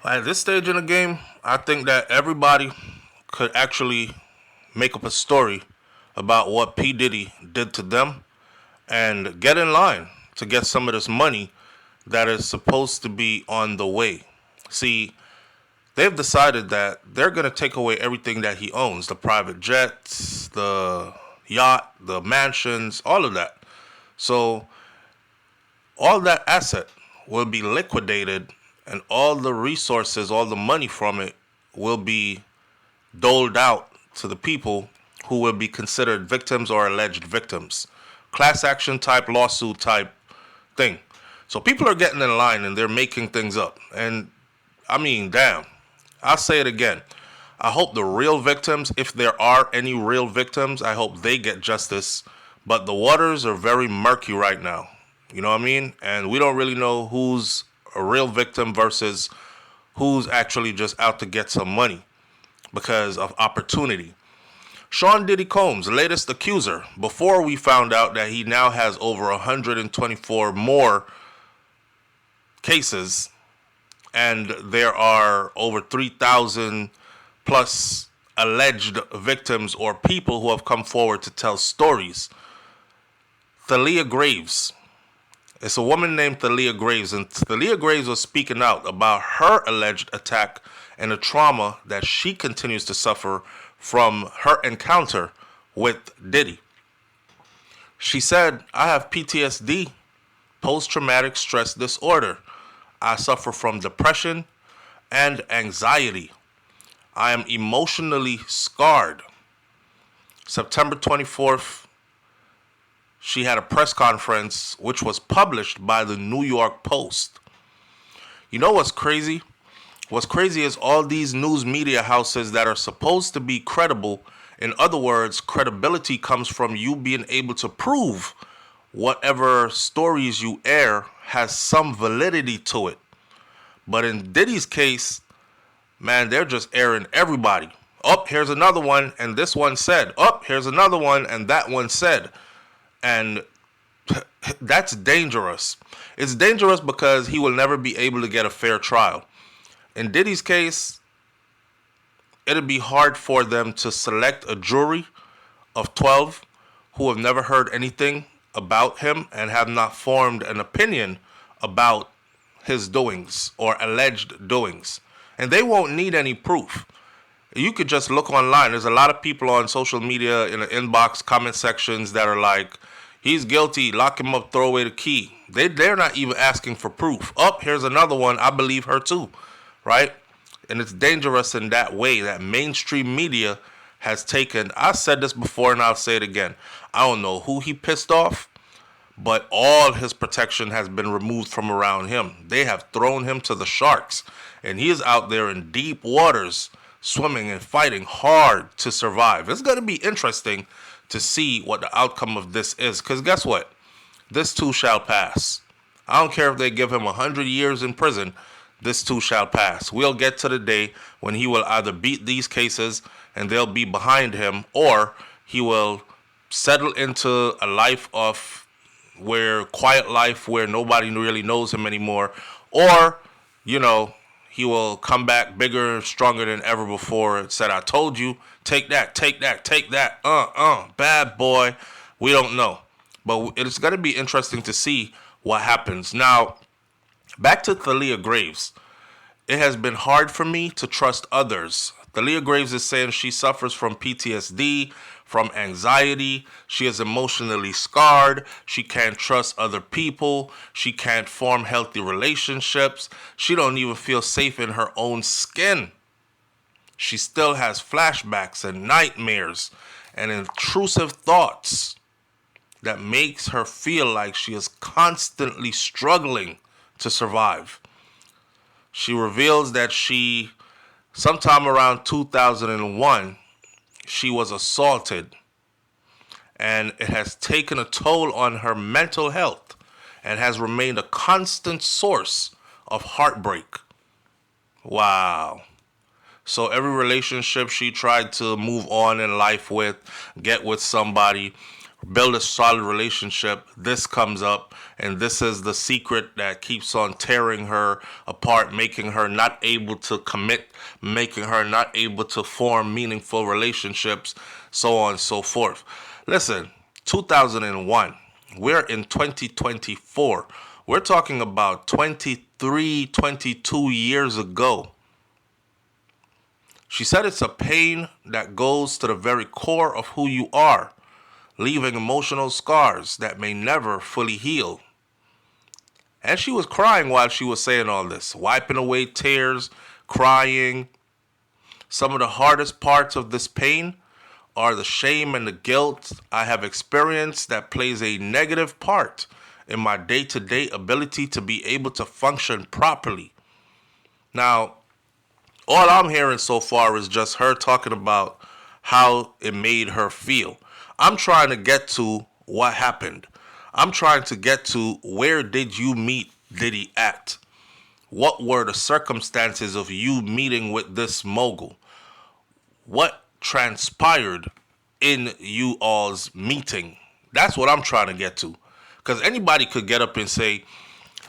At this stage in the game, I think that everybody could actually make up a story about what P Diddy did to them and get in line to get some of this money that is supposed to be on the way. See, they've decided that they're going to take away everything that he owns, the private jets, the yacht, the mansions, all of that. So all that asset will be liquidated, and all the resources, all the money from it will be doled out to the people who will be considered victims or alleged victims. Class action type, lawsuit type thing. So people are getting in line and they're making things up. And I mean, damn. I'll say it again. I hope the real victims, if there are any real victims, I hope they get justice. But the waters are very murky right now. You know what I mean? And we don't really know who's a real victim versus who's actually just out to get some money because of opportunity. Sean Diddy Combs, latest accuser, before we found out that he now has over 124 more cases, and there are over 3,000 plus alleged victims or people who have come forward to tell stories. Thalia Graves. It's a woman named Thalia Graves, and Thalia Graves was speaking out about her alleged attack and the trauma that she continues to suffer from her encounter with Diddy. She said, I have PTSD, post-traumatic stress disorder. I suffer from depression and anxiety. I am emotionally scarred. September 24th, she had a press conference which was published by the New York Post. You know what's crazy? What's crazy is all these news media houses that are supposed to be credible. In other words, credibility comes from you being able to prove whatever stories you air has some validity to it. But in Diddy's case, man, they're just airing everybody. Oh, here's another one, and this one said. Oh, here's another one, and that one said. And that's dangerous. It's dangerous because he will never be able to get a fair trial. In Diddy's case, it'd be hard for them to select a jury of 12 who have never heard anything about him and have not formed an opinion about his doings or alleged doings. And they won't need any proof. You could just look online. There's a lot of people on social media in the inbox comment sections that are like, he's guilty, lock him up, throw away the key. They're not even asking for proof. Oh, here's another one, I believe her too, right? And it's dangerous in that way that mainstream media has taken. I said this before and I'll say it again. I don't know who he pissed off, but all his protection has been removed from around him. They have thrown him to the sharks, and he is out there in deep waters, swimming and fighting hard to survive. It's going to be interesting to see what the outcome of this is, because guess what? This too shall pass. I don't care if they give him 100 years in prison. This too shall pass. We'll get to the day when he will either beat these cases and they'll be behind him, or he will settle into a life of quiet life where nobody really knows him anymore, or, he will come back bigger, stronger than ever before and said, I told you, take that, take that, take that, bad boy. We don't know. But it's going to be interesting to see what happens. Now, back to Thalia Graves. It has been hard for me to trust others. Thalia Graves is saying she suffers from PTSD, from anxiety. She is emotionally scarred. She can't trust other people. She can't form healthy relationships. She don't even feel safe in her own skin. She still has flashbacks and nightmares and intrusive thoughts that makes her feel like she is constantly struggling to survive. She reveals that sometime around 2001, she was assaulted, and it has taken a toll on her mental health and has remained a constant source of heartbreak. Wow. So every relationship she tried to move on in life with, get with somebody, build a solid relationship, this comes up, and this is the secret that keeps on tearing her apart, making her not able to commit, making her not able to form meaningful relationships, so on and so forth. Listen, 2001, we're in 2024. We're talking about 23, 22 years ago. She said it's a pain that goes to the very core of who you are, leaving emotional scars that may never fully heal. And she was crying while she was saying all this, wiping away tears, crying. Some of the hardest parts of this pain are the shame and the guilt I have experienced that plays a negative part in my day-to-day ability to be able to function properly. Now, all I'm hearing so far is just her talking about how it made her feel. I'm trying to get to what happened. I'm trying to get to where did you meet Diddy at? What were the circumstances of you meeting with this mogul? What transpired in you all's meeting? That's what I'm trying to get to. Because anybody could get up and say,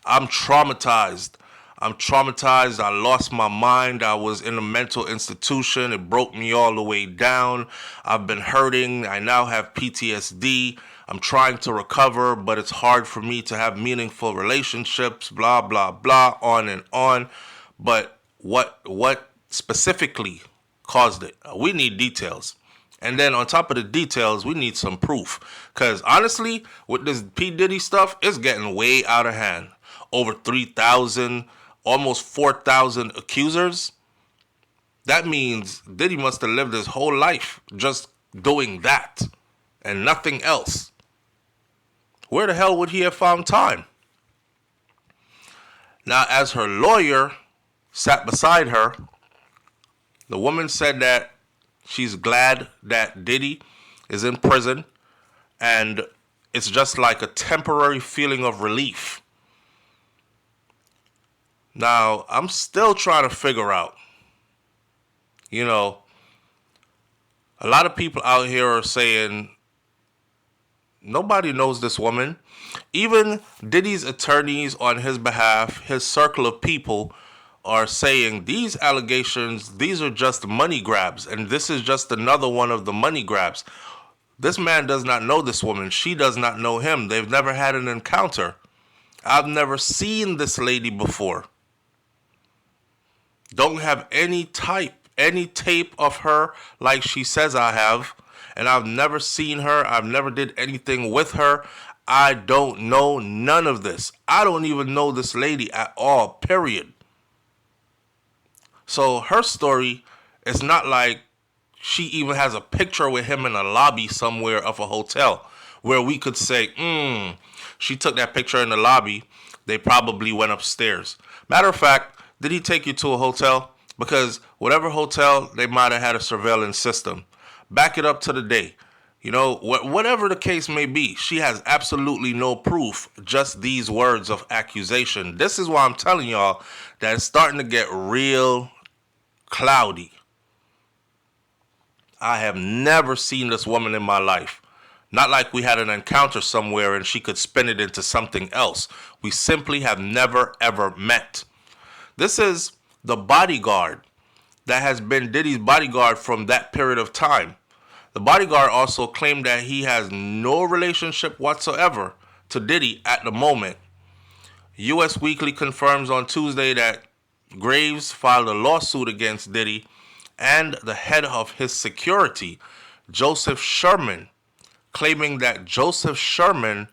I'm traumatized. I lost my mind. I was in a mental institution. It broke me all the way down. I've been hurting. I now have PTSD. I'm trying to recover, but it's hard for me to have meaningful relationships, blah, blah, blah, on and on. But what specifically caused it? We need details. And then on top of the details, we need some proof. Because honestly, with this P Diddy stuff, it's getting way out of hand. Over 3,000, almost 4,000 accusers. That means Diddy must have lived his whole life just doing that and nothing else. Where the hell would he have found time? Now, as her lawyer sat beside her, the woman said that she's glad that Diddy is in prison and it's just like a temporary feeling of relief. Now, I'm still trying to figure out, a lot of people out here are saying, nobody knows this woman. Even Diddy's attorneys on his behalf, his circle of people, are saying these allegations, these are just money grabs, and this is just another one of the money grabs. This man does not know this woman. She does not know him. They've never had an encounter. I've never seen this lady before. Don't have any tape of her like she says I have. And I've never seen her. I've never did anything with her. I don't know none of this. I don't even know this lady at all, period. So her story is not like she even has a picture with him in a lobby somewhere of a hotel where we could say, she took that picture in the lobby. They probably went upstairs. Matter of fact, did he take you to a hotel? Because whatever hotel, they might have had a surveillance system. Back it up to the day. Whatever the case may be, she has absolutely no proof, just these words of accusation. This is why I'm telling y'all that it's starting to get real cloudy. I have never seen this woman in my life. Not like we had an encounter somewhere and she could spin it into something else. We simply have never, ever met. This is the bodyguard that has been Diddy's bodyguard from that period of time. The bodyguard also claimed that he has no relationship whatsoever to Diddy at the moment. U.S. Weekly confirms on Tuesday that Graves filed a lawsuit against Diddy and the head of his security, Joseph Sherman, claiming that Joseph Sherman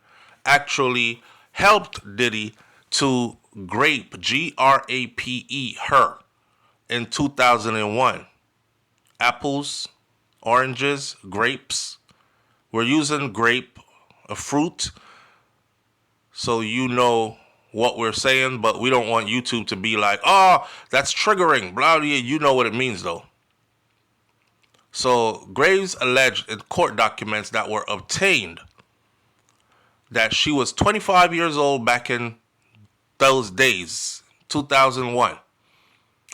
actually helped Diddy to grape, Grape, her, in 2001. Apples, oranges, grapes. We're using grape, a fruit, so you know what we're saying, but we don't want YouTube to be like, oh, that's triggering, blah, blah. You know what it means, though. So Graves alleged in court documents that were obtained that she was 25 years old back in those days, 2001.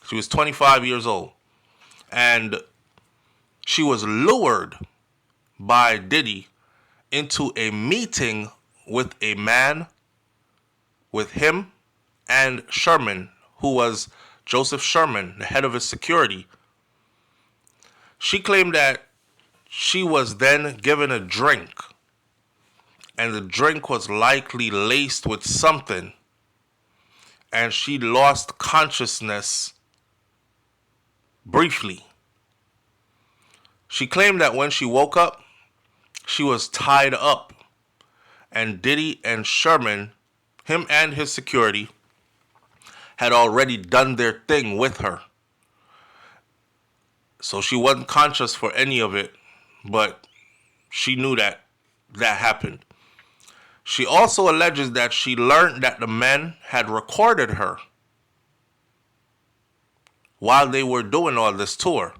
She was 25 years old. And she was lured by Diddy into a meeting with a man, with him and Sherman, who was Joseph Sherman, the head of his security. She claimed that she was then given a drink, and the drink was likely laced with something, and she lost consciousness briefly. She claimed that when she woke up, she was tied up, and Diddy and Sherman, him and his security, had already done their thing with her. So she wasn't conscious for any of it, but she knew that that happened. She also alleges that she learned that the men had recorded her while they were doing all this tour,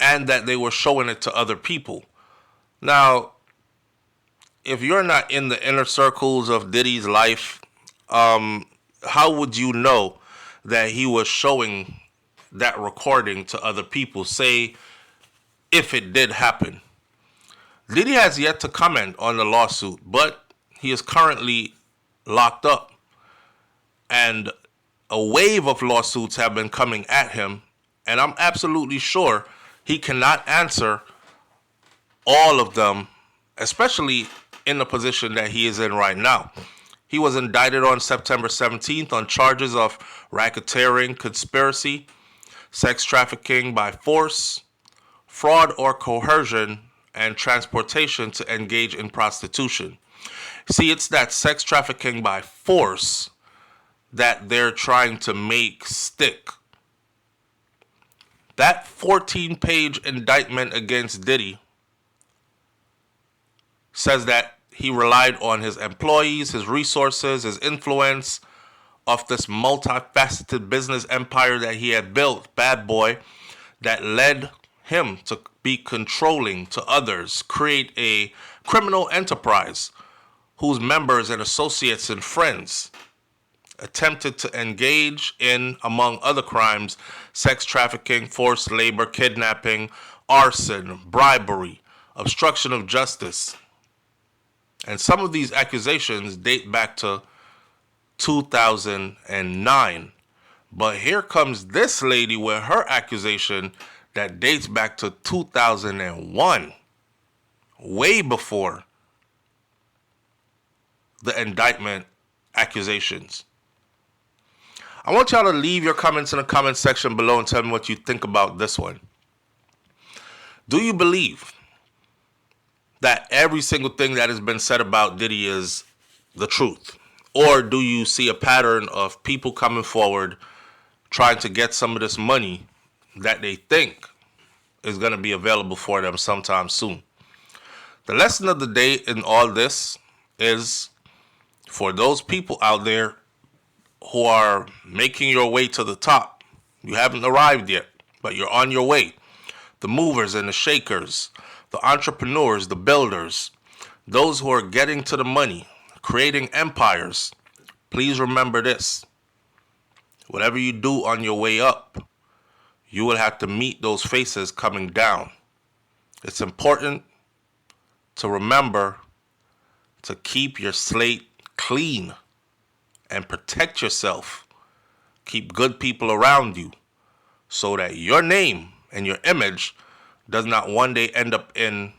and that they were showing it to other people. Now, if you're not in the inner circles of Diddy's life, how would you know that he was showing that recording to other people? Say, if it did happen. Diddy has yet to comment on the lawsuit, but he is currently locked up. And a wave of lawsuits have been coming at him, and I'm absolutely sure he cannot answer all of them, especially in the position that he is in right now. He was indicted on September 17th on charges of racketeering, conspiracy, sex trafficking by force, fraud or coercion, and transportation to engage in prostitution. See, it's that sex trafficking by force that they're trying to make stick. That 14-page indictment against Diddy says that he relied on his employees, his resources, his influence of this multifaceted business empire that he had built, bad boy, that led him to be controlling to others, create a criminal enterprise whose members and associates and friends attempted to engage in, among other crimes, sex trafficking, forced labor, kidnapping, arson, bribery, obstruction of justice. And some of these accusations date back to 2009. But here comes this lady with her accusation that dates back to 2001, way before the indictment accusations. I want y'all to leave your comments in the comment section below and tell me what you think about this one. Do you believe that every single thing that has been said about Diddy is the truth? Or do you see a pattern of people coming forward trying to get some of this money that they think is going to be available for them sometime soon? The lesson of the day in all this is for those people out there who are making your way to the top. You haven't arrived yet, but you're on your way. The movers and the shakers, the entrepreneurs, the builders, those who are getting to the money, creating empires, please remember this. Whatever you do on your way up, you will have to meet those faces coming down. It's important to remember to keep your slate clean and protect yourself. Keep good people around you so that your name and your image does not one day end up in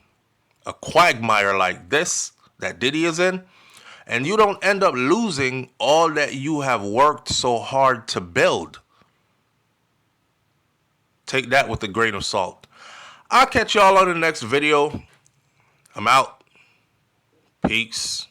a quagmire like this that Diddy is in, and you don't end up losing all that you have worked so hard to build. Take that with a grain of salt. I'll catch y'all on the next video. I'm out. Peace.